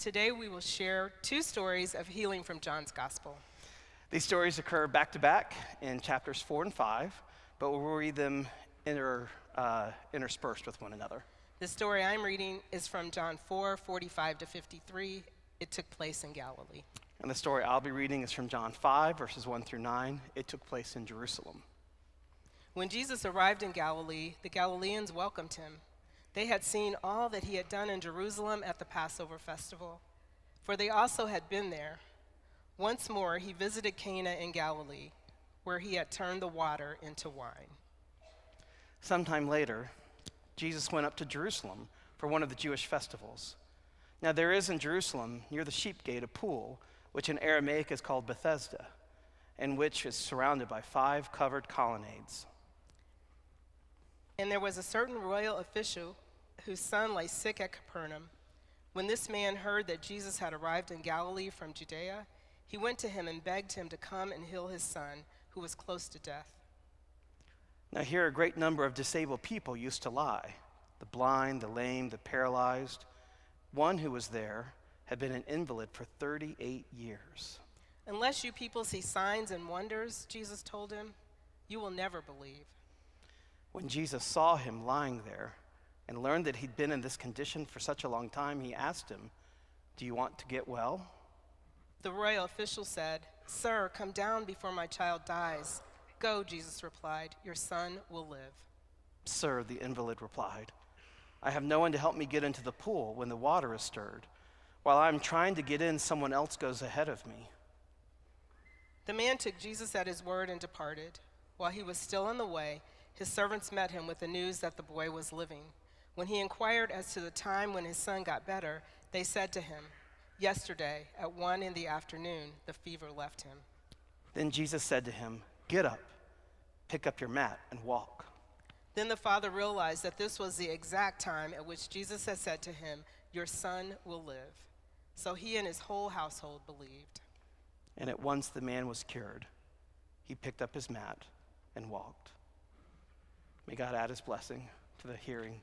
Today we will share two stories of healing from John's Gospel. These stories occur back to back in chapters 4 and 5, but we'll read them interspersed with one another. The story I'm reading is from John 4:45 to 53. It took place in Galilee. And the story I'll be reading is from John 5, verses 1 through 9. It took place in Jerusalem. When Jesus arrived in Galilee, the Galileans welcomed him. They had seen all that he had done in Jerusalem at the Passover festival, for they also had been there. Once more, he visited Cana in Galilee, where he had turned the water into wine. Sometime later, Jesus went up to Jerusalem for one of the Jewish festivals. Now there is in Jerusalem, near the sheep gate, a pool, which in Aramaic is called Bethesda, and which is surrounded by 5 covered colonnades. And there was a certain royal official whose son lay sick at Capernaum. When this man heard that Jesus had arrived in Galilee from Judea, he went to him and begged him to come and heal his son, who was close to death. Now here a great number of disabled people used to lie, the blind, the lame, the paralyzed. One who was there had been an invalid for 38 years. Unless you people see signs and wonders, Jesus told him, you will never believe. When Jesus saw him lying there and learned that he'd been in this condition for such a long time, he asked him, "Do you want to get well?" The royal official said, "Sir, come down before my child dies." "Go," Jesus replied, "your son will live." "Sir," the invalid replied, "I have no one to help me get into the pool when the water is stirred. While I'm trying to get in, someone else goes ahead of me." The man took Jesus at his word and departed. While he was still on the way, his servants met him with the news that the boy was living. When he inquired as to the time when his son got better, they said to him, "Yesterday, at 1 p.m, the fever left him." Then Jesus said to him, "Get up, pick up your mat, and walk." Then the father realized that this was the exact time at which Jesus had said to him, "Your son will live." So he and his whole household believed. And at once the man was cured. He picked up his mat and walked. May God add his blessing to the hearing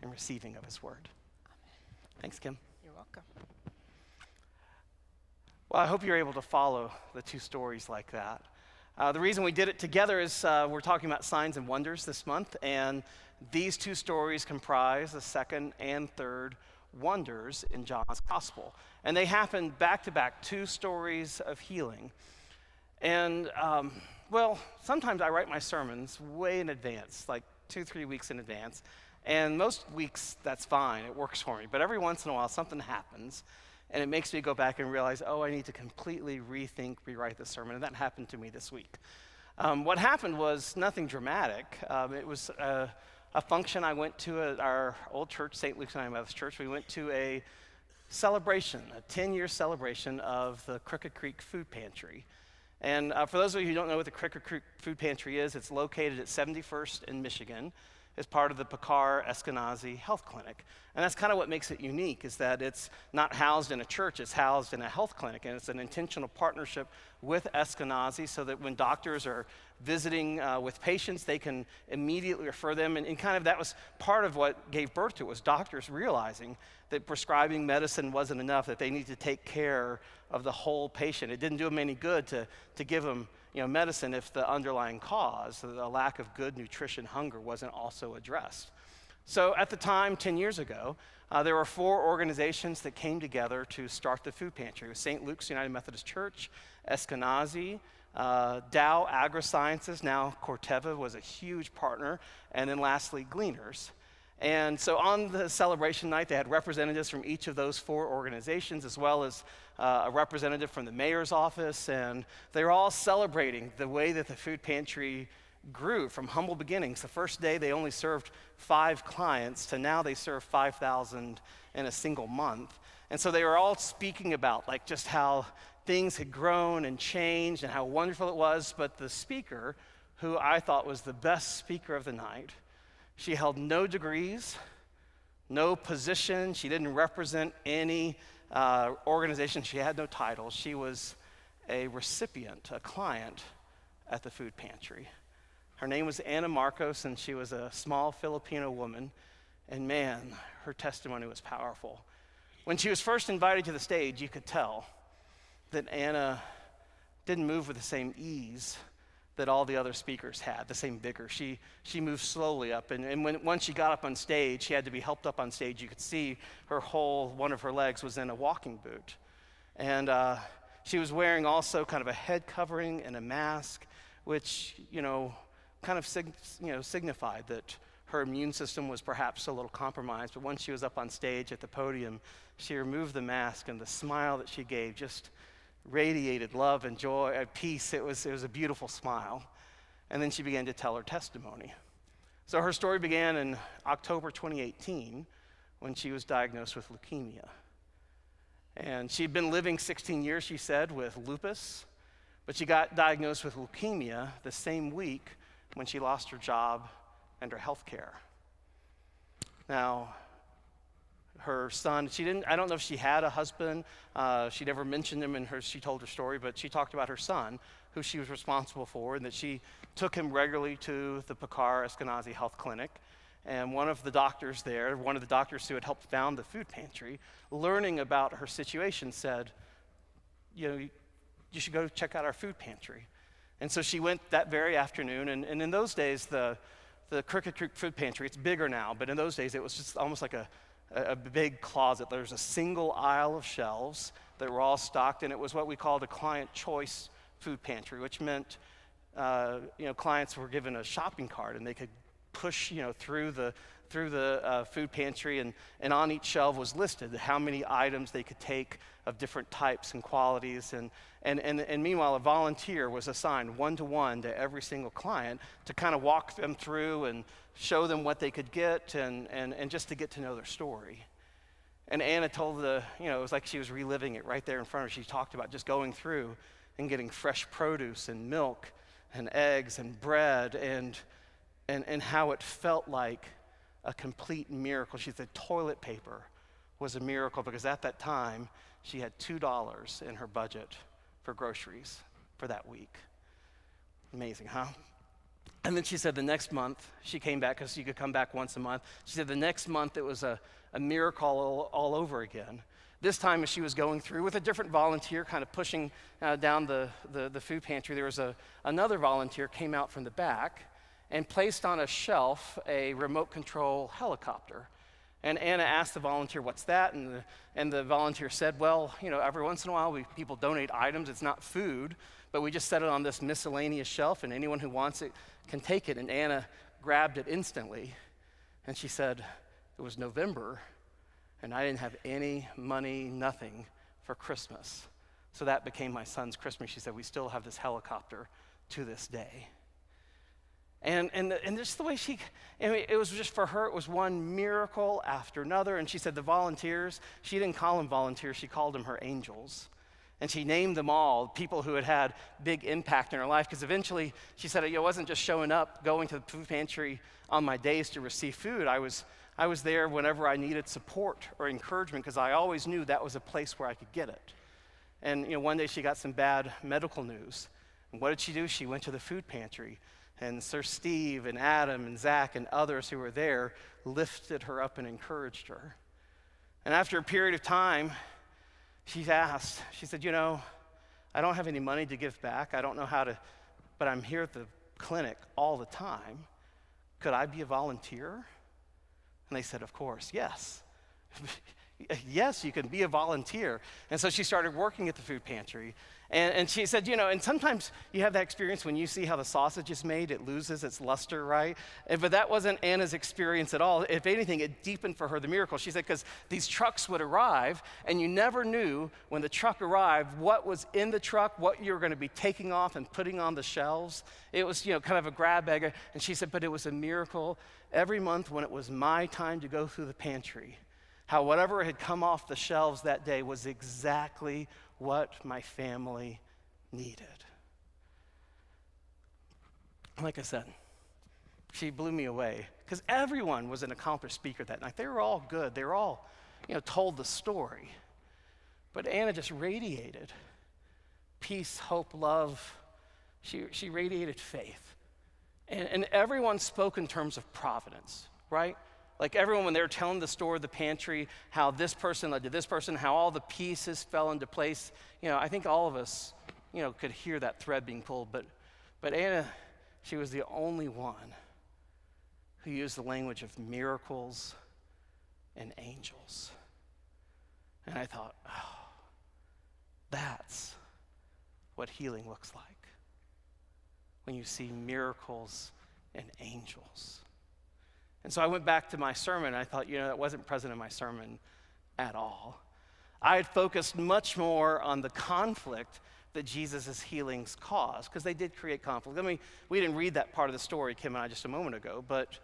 and receiving of his word. Amen. Thanks, Kim. You're welcome. Well, I hope you're able to follow the two stories like that. The reason we did it together is we're talking about signs and wonders this month, and these two stories comprise the second and third wonders in John's Gospel. And they happen back to back, 2 stories of healing. And, sometimes I write my sermons way in advance, like 2-3 weeks in advance. And most weeks, that's fine, it works for me. But every once in a while, something happens, and it makes me go back and realize, I need to completely rewrite the sermon. And that happened to me this week. What happened was nothing dramatic. It was a function I went to at our old church, St. Luke's United Methodist Church. We went to a celebration, a 10-year celebration of the Crooked Creek Food Pantry. And for those of you who don't know what the Crooked Creek Food Pantry is, it's located at 71st in Michigan. It's part of the Pekar Eskenazi Health Clinic. And that's kind of what makes it unique, is that it's not housed in a church, it's housed in a health clinic. And it's an intentional partnership with Eskenazi so that when doctors are visiting with patients, they can immediately refer them. And kind of that was part of what gave birth to it, was doctors realizing that prescribing medicine wasn't enough, that they need to take care of the whole patient. It didn't do them any good to give them medicine if the underlying cause, the lack of good nutrition, hunger, wasn't also addressed. So at the time, 10 years ago, there were 4 organizations that came together to start the food pantry. It was St. Luke's United Methodist Church, Eskenazi, Dow AgriSciences, now Corteva was a huge partner, and then lastly, Gleaners. And so on the celebration night, they had representatives from each of those 4 organizations, as well as a representative from the mayor's office, and they were all celebrating the way that the food pantry grew from humble beginnings. The first day, they only served 5 clients, to now they serve 5,000 in a single month. And so they were all speaking about just how things had grown and changed and how wonderful it was. But the speaker, who I thought was the best speaker of the night, she held no degrees, no position. She didn't represent any organization. She had no title. She was a recipient, a client at the food pantry. Her name was Anna Marcos, and she was a small Filipino woman. And man, her testimony was powerful. When she was first invited to the stage, you could tell that Anna didn't move with the same ease that all the other speakers had, the same vigor. She moved slowly up, and once she got up on stage, she had to be helped up on stage. You could see one of her legs was in a walking boot. And she was wearing also kind of a head covering and a mask, which, kind of signified that her immune system was perhaps a little compromised. But once she was up on stage at the podium, she removed the mask, and the smile that she gave just radiated love and joy and peace. It was a beautiful smile. And then she began to tell her testimony. So her story began in October 2018 when she was diagnosed with leukemia. And she'd been living 16 years, she said, with lupus, but she got diagnosed with leukemia the same week when she lost her job and her health care. Now, her son, I don't know if she had a husband. She never mentioned him she told her story, but she talked about her son, who she was responsible for, and that she took him regularly to the Pekar Eskenazi Health Clinic. And one of the doctors there, one of the doctors who had helped found the food pantry, learning about her situation, said, you should go check out our food pantry. And so she went that very afternoon, and in those days, the Crooked Creek Food Pantry, it's bigger now, but in those days, it was just almost like a big closet. There was a single aisle of shelves that were all stocked, and it was what we called a client choice food pantry, which meant clients were given a shopping cart, and they could push through the food pantry, and on each shelf was listed how many items they could take of different types and qualities, and meanwhile a volunteer was assigned one-to-one to every single client to kind of walk them through and show them what they could get and just to get to know their story. And Anna told it was like she was reliving it right there in front of her. She talked about just going through and getting fresh produce and milk and eggs and bread and how it felt like a complete miracle. She said toilet paper was a miracle because at that time she had $2 in her budget for groceries for that week. Amazing, huh? And then she said the next month she came back, because you could come back once a month. She said the next month it was a miracle all over again. This time as she was going through with a different volunteer kind of pushing down the food pantry, there was another volunteer came out from the back and placed on a shelf a remote control helicopter. And Anna asked the volunteer, "What's that?" And the volunteer said, "Well, every once in a while people donate items. It's not food, but we just set it on this miscellaneous shelf, and anyone who wants it can take it." And Anna grabbed it instantly, and she said, "It was November, and I didn't have any money, nothing for Christmas. So that became my son's Christmas." She said, "We still have this helicopter to this day." And just the way it was just for her, it was one miracle after another. And she said the volunteers, she didn't call them volunteers, she called them her angels. And she named them all, people who had big impact in her life, because eventually, she said, it wasn't just showing up, going to the food pantry on my days to receive food. I was there whenever I needed support or encouragement, because I always knew that was a place where I could get it. And one day she got some bad medical news. And what did she do? She went to the food pantry. And Sir Steve and Adam and Zach and others who were there lifted her up and encouraged her. And after a period of time, she said, I don't have any money to give back. I don't know how to, but I'm here at the clinic all the time. Could I be a volunteer? And they said, of course, yes. Yes, you can be a volunteer. And so she started working at the food pantry. And she said, and sometimes you have that experience when you see how the sausage is made, it loses its luster, right? But that wasn't Anna's experience at all. If anything, it deepened for her the miracle. She said, because these trucks would arrive, and you never knew when the truck arrived what was in the truck, what you were going to be taking off and putting on the shelves. It was, kind of a grab bag. And she said, but it was a miracle every month when it was my time to go through the pantry. How whatever had come off the shelves that day was exactly what my family needed. Like I said, she blew me away because everyone was an accomplished speaker that night. They were all good. They were all, told the story. But Anna just radiated peace, hope, love. She radiated faith. And everyone spoke in terms of providence, right? Like everyone, when they were telling the story of the pantry, how this person led to this person, how all the pieces fell into place, I think all of us, could hear that thread being pulled. But Anna, she was the only one who used the language of miracles and angels. And I thought, oh, that's what healing looks like. When you see miracles and angels. And so I went back to my sermon, and I thought, that wasn't present in my sermon at all. I had focused much more on the conflict that Jesus' healings caused, because they did create conflict. We didn't read that part of the story, Kim and I, just a moment ago, but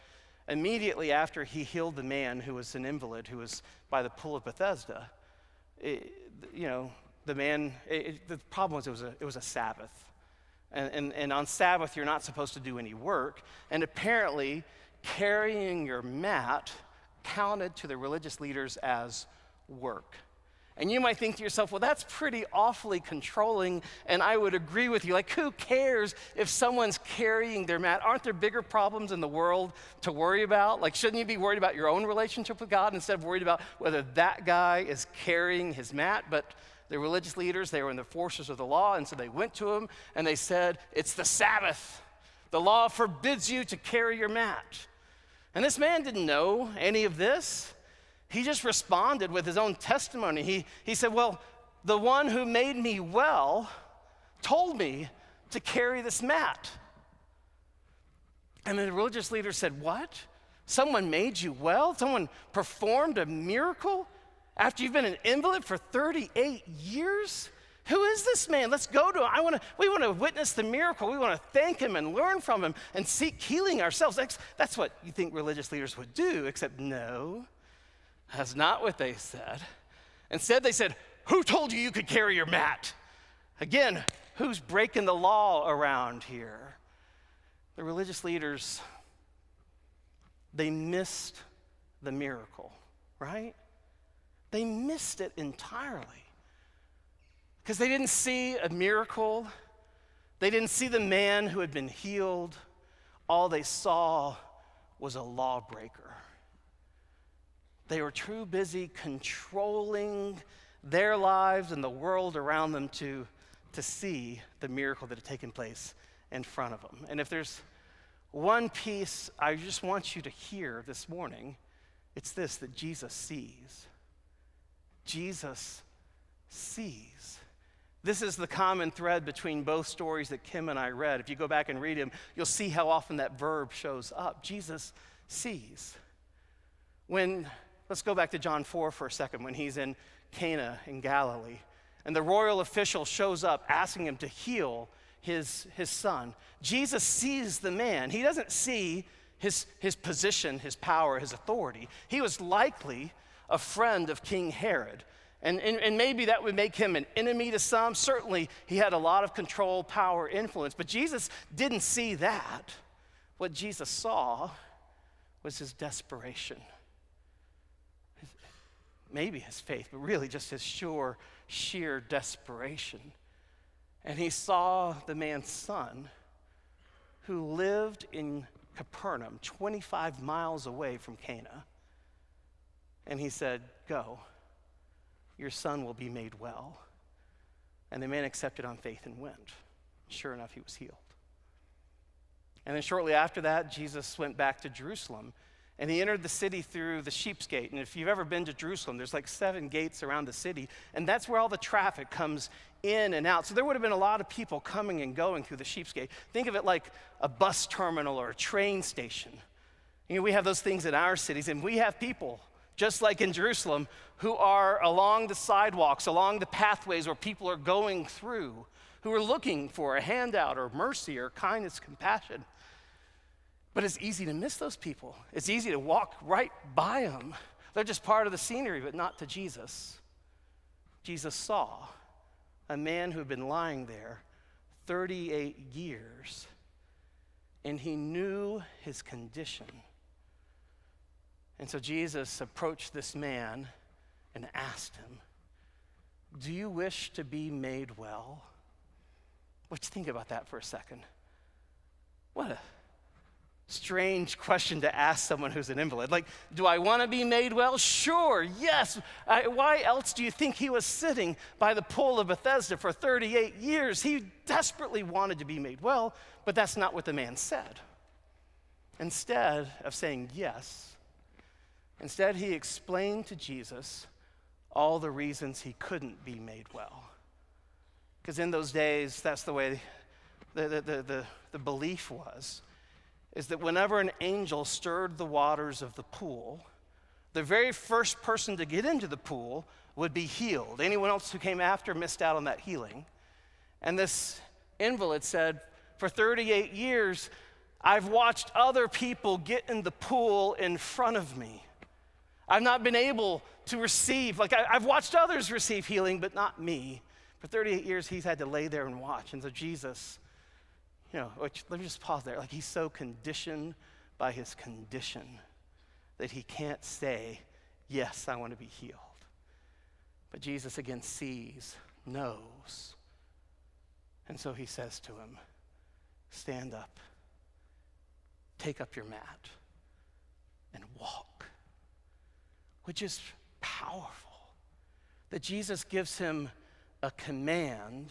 immediately after he healed the man who was an invalid, who was by the pool of Bethesda, the problem was it was a Sabbath. And on Sabbath, you're not supposed to do any work. And apparently, carrying your mat counted to the religious leaders as work. And you might think to yourself, well, that's pretty awfully controlling, and I would agree with you. Like, who cares if someone's carrying their mat? Aren't there bigger problems in the world to worry about? Like, shouldn't you be worried about your own relationship with God instead of worried about whether that guy is carrying his mat? But the religious leaders, they were in the forces of the law, and so they went to him, and they said, it's the Sabbath. The law forbids you to carry your mat. And this man didn't know any of this. He just responded with his own testimony. He said, well, the one who made me well told me to carry this mat. And the religious leader said, what? Someone made you well? Someone performed a miracle after you've been an invalid for 38 years? Who is this man? Let's go to him. We want to witness the miracle. We want to thank him and learn from him and seek healing ourselves. That's what you think religious leaders would do, except no, that's not what they said. Instead, they said, who told you could carry your mat? Again, who's breaking the law around here? The religious leaders, they missed the miracle, right? They missed it entirely. Because they didn't see a miracle. They didn't see the man who had been healed. All they saw was a lawbreaker. They were too busy controlling their lives and the world around them to see the miracle that had taken place in front of them. And if there's one piece I just want you to hear this morning, it's this, that Jesus sees. Jesus sees. This is the common thread between both stories that Kim and I read. If you go back and read them, you'll see how often that verb shows up. Jesus sees. Let's go back to John 4 for a second, when he's in Cana in Galilee, and the royal official shows up asking him to heal his son. Jesus sees the man. He doesn't see his position, his power, his authority. He was likely a friend of King Herod. And maybe that would make him an enemy to some. Certainly, he had a lot of control, power, influence. But Jesus didn't see that. What Jesus saw was his desperation. Maybe his faith, but really just his sheer desperation. And he saw the man's son, who lived in Capernaum, 25 miles away from Cana. And he said, go. Your son will be made well. And the man accepted on faith and went. Sure enough, he was healed. And then shortly after that, Jesus went back to Jerusalem, and he entered the city through the Sheep's Gate. And if you've ever been to Jerusalem, there's like 7 gates around the city, and that's where all the traffic comes in and out. So there would have been a lot of people coming and going through the Sheep's Gate. Think of it like a bus terminal or a train station. We have those things in our cities, and we have people, just like in Jerusalem, who are along the sidewalks, along the pathways where people are going through, who are looking for a handout or mercy or kindness, compassion. But it's easy to miss those people. It's easy to walk right by them. They're just part of the scenery, but not to Jesus. Jesus saw a man who had been lying there 38 years, and he knew his condition. And so Jesus approached this man and asked him, do you wish to be made well? Let's think about that for a second. What strange question to ask someone who's an invalid. Like, do I want to be made well? Sure, yes. Why else do you think he was sitting by the pool of Bethesda for 38 years? He desperately wanted to be made well, but that's not what the man said. Instead of saying yes, instead he explained to Jesus all the reasons he couldn't be made well. Because in those days, that's the way the belief was, is that whenever an angel stirred the waters of the pool, the very first person to get into the pool would be healed. Anyone else who came after missed out on that healing. And this invalid said, for 38 years, I've watched other people get in the pool in front of me. I've not been able to receive, I've watched others receive healing, but not me. For 38 years, he's had to lay there and watch. And so Jesus, let me just pause there. Like, he's so conditioned by his condition that he can't say, yes, I want to be healed. But Jesus again sees, knows. And so he says to him, stand up, take up your mat, and walk. Which is powerful. That Jesus gives him a command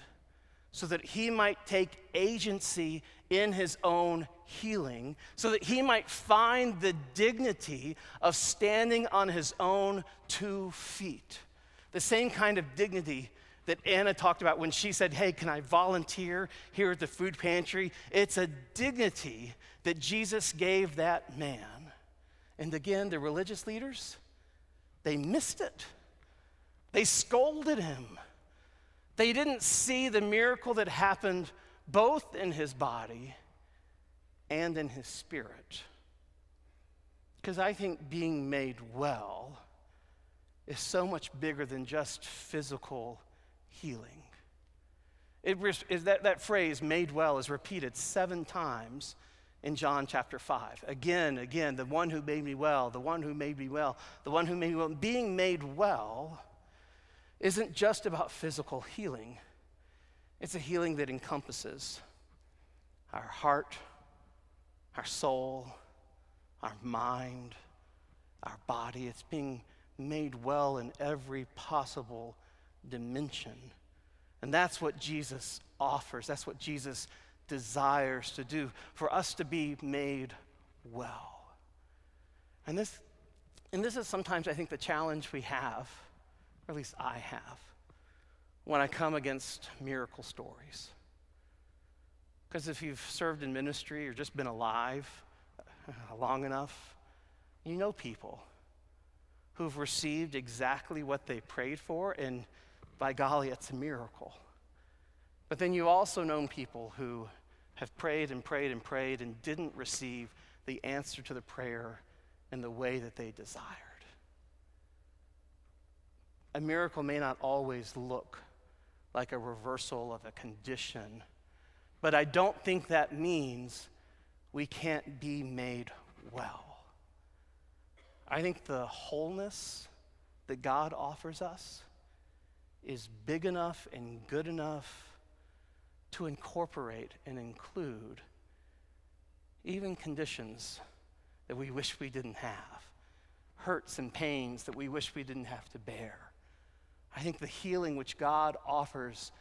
so that he might take agency in his own healing, so that he might find the dignity of standing on his own 2 feet. The same kind of dignity that Anna talked about when she said, hey, can I volunteer here at the food pantry? It's a dignity that Jesus gave that man. And again, the religious leaders, they missed it. They scolded him. They didn't see the miracle that happened both in his body and in his spirit. Because I think being made well is so much bigger than just physical healing. That phrase, made well, is repeated 7 times in John chapter 5. Again, the one who made me well, the one who made me well, the one who made me well. Being made well isn't just about physical healing. It's a healing that encompasses our heart, our soul, our mind, our body. It's being made well in every possible dimension. And that's what Jesus offers. That's what Jesus desires to do, for us to be made well. And this is sometimes, I think, the challenge we have, or at least I have, when I come against miracle stories. Because if you've served in ministry or just been alive long enough, you know people who've received exactly what they prayed for, and by golly, it's a miracle. But then you also known people who have prayed and prayed and prayed and didn't receive the answer to the prayer in the way that they desired. A miracle may not always look like a reversal of a condition, but I don't think that means we can't be made well. I think the wholeness that God offers us is big enough and good enough to incorporate and include even conditions that we wish we didn't have, hurts and pains that we wish we didn't have to bear. I think the healing which God offers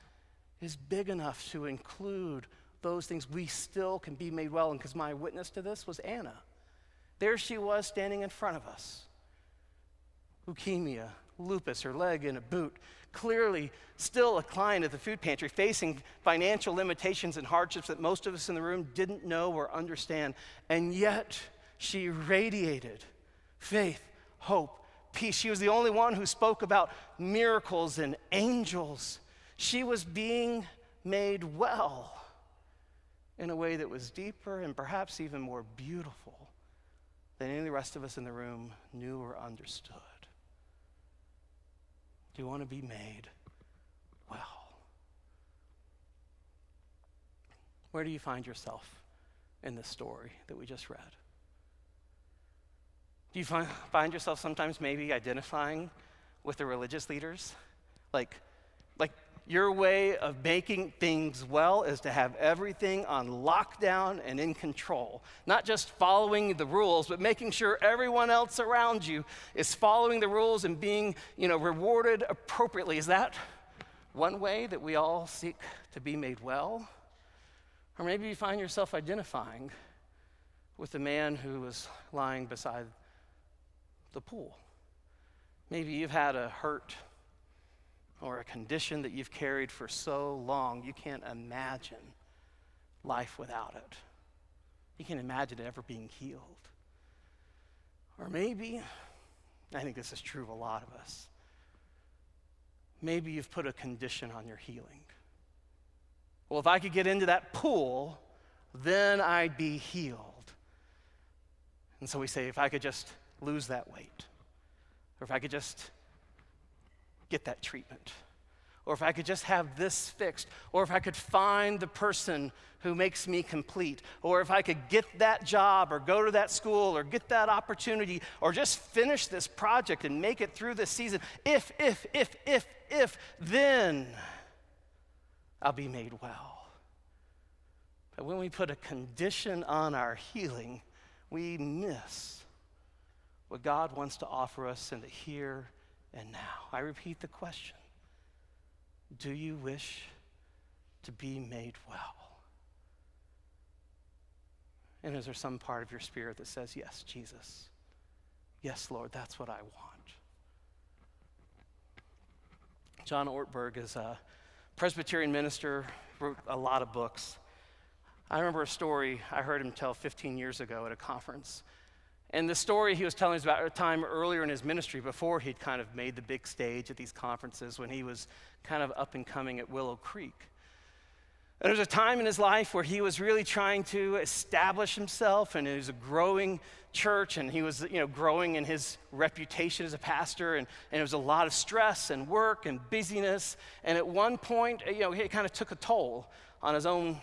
is big enough to include those things. We still can be made well. And because my witness to this was Anna. There she was standing in front of us. Leukemia, lupus, her leg in a boot. Clearly still a client at the food pantry facing financial limitations and hardships that most of us in the room didn't know or understand. And yet she radiated faith, hope, peace. She was the only one who spoke about miracles and angels. She was being made well in a way that was deeper and perhaps even more beautiful than any of the rest of us in the room knew or understood. Do you want to be made well? Where do you find yourself in this story that we just read? Do you find yourself sometimes maybe identifying with the religious leaders? Like your way of making things well is to have everything on lockdown and in control. Not just following the rules, but making sure everyone else around you is following the rules and being, rewarded appropriately. Is that one way that we all seek to be made well? Or maybe you find yourself identifying with the man who was lying beside the pool. Maybe you've had a hurt or a condition that you've carried for so long, you can't imagine life without it. You can't imagine it ever being healed. Or maybe, I think this is true of a lot of us, maybe you've put a condition on your healing. Well, if I could get into that pool, then I'd be healed. And so we say, if I could just lose that weight, or if I could just get that treatment, or if I could just have this fixed, or if I could find the person who makes me complete, or if I could get that job, or go to that school, or get that opportunity, or just finish this project and make it through this season, if, then I'll be made well. But when we put a condition on our healing, we miss what God wants to offer us in the here and now. I repeat the question. Do you wish to be made well? And is there some part of your spirit that says, yes, Jesus. Yes, Lord, that's what I want. John Ortberg is a Presbyterian minister, wrote a lot of books. I remember a story I heard him tell 15 years ago at a conference. And the story he was telling us about a time earlier in his ministry, before he'd kind of made the big stage at these conferences, when he was kind of up and coming at Willow Creek. And there was a time in his life where he was really trying to establish himself, and it was a growing church, and he was, growing in his reputation as a pastor, and it was a lot of stress and work and busyness. And at one point, it kind of took a toll on his own,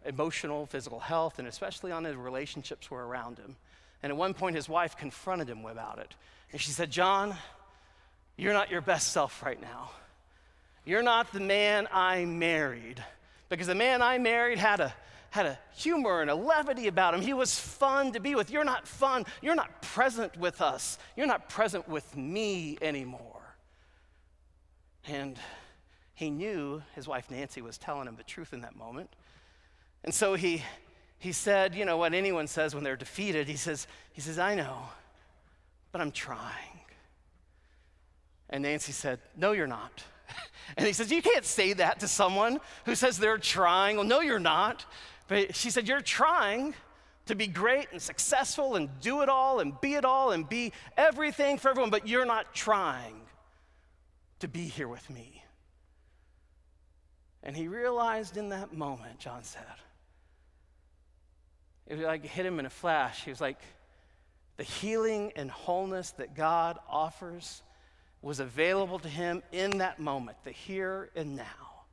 emotional, physical health, and especially on his relationships who were around him. And at one point, his wife confronted him about it. And she said, John, you're not your best self right now. You're not the man I married. Because the man I married had a humor and a levity about him. He was fun to be with. You're not fun. You're not present with us. You're not present with me anymore. And he knew his wife Nancy was telling him the truth in that moment. And so he said, what anyone says when they're defeated. He says, I know, but I'm trying. And Nancy said, no, you're not. And he says, you can't say that to someone who says they're trying. Well, no, you're not. But she said, you're trying to be great and successful and do it all and be everything for everyone, but you're not trying to be here with me. And he realized in that moment, John said, it was like it hit him in a flash. He was like, the healing and wholeness that God offers was available to him in that moment, the here and now.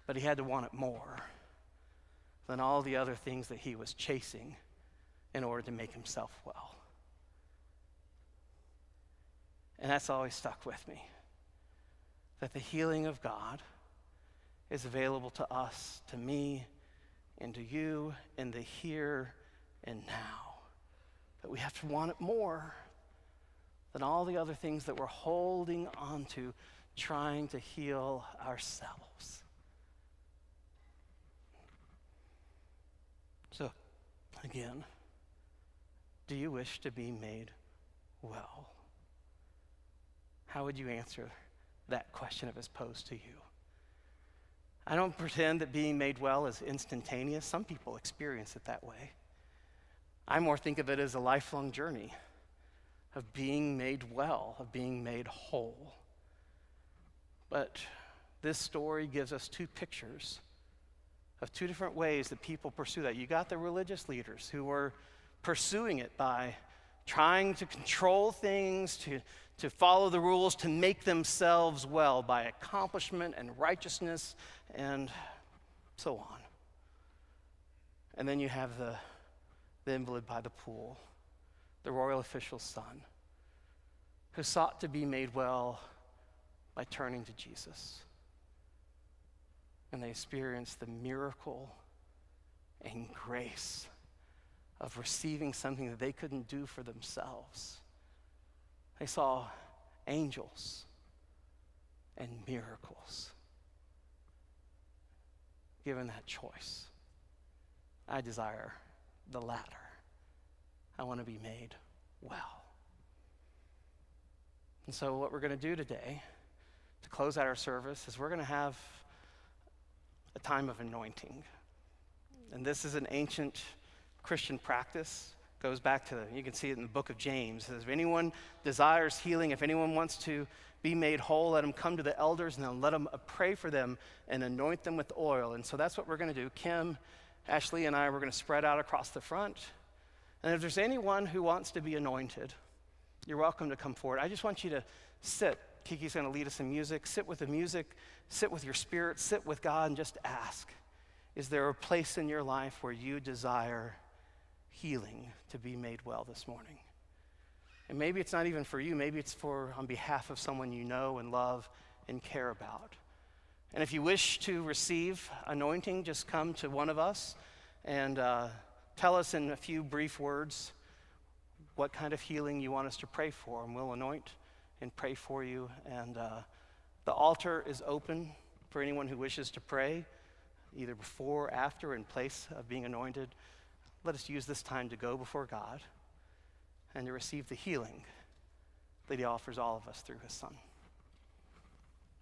But he had to want it more than all the other things that he was chasing in order to make himself well. And that's always stuck with me, that the healing of God is available to us, to me, and to you in the here and now. But we have to want it more than all the other things that we're holding on to, trying to heal ourselves. So, again, do you wish to be made well? How would you answer that question if it's posed to you? I don't pretend that being made well is instantaneous. Some people experience it that way. I more think of it as a lifelong journey of being made well, of being made whole. But this story gives us two pictures of two different ways that people pursue that. You got the religious leaders who were pursuing it by trying to control things, to follow the rules, to make themselves well by accomplishment and righteousness and so on. And then you have the invalid by the pool, the royal official's son, who sought to be made well by turning to Jesus. And they experienced the miracle and grace of receiving something that they couldn't do for themselves. They saw angels and miracles. Given that choice, I desire the latter. I want to be made well. And so what we're going to do today to close out our service is we're going to have a time of anointing. And this is an ancient Christian practice. Goes back to, you can see it in the book of James. It says, if anyone desires healing, if anyone wants to be made whole, let them come to the elders and then let them pray for them and anoint them with oil. And so that's what we're going to do. Kim, Ashley, and I, we're going to spread out across the front. And if there's anyone who wants to be anointed, you're welcome to come forward. I just want you to sit. Kiki's going to lead us in music. Sit with the music. Sit with your spirit. Sit with God and just ask, is there a place in your life where you desire healing to be made well this morning? And maybe it's not even for you. Maybe it's for on behalf of someone you know and love and care about. And if you wish to receive anointing, just come to one of us and tell us in a few brief words what kind of healing you want us to pray for, and we'll anoint and pray for you. And the altar is open for anyone who wishes to pray, either before or after, in place of being anointed. Let us use this time to go before God and to receive the healing that he offers all of us through his Son.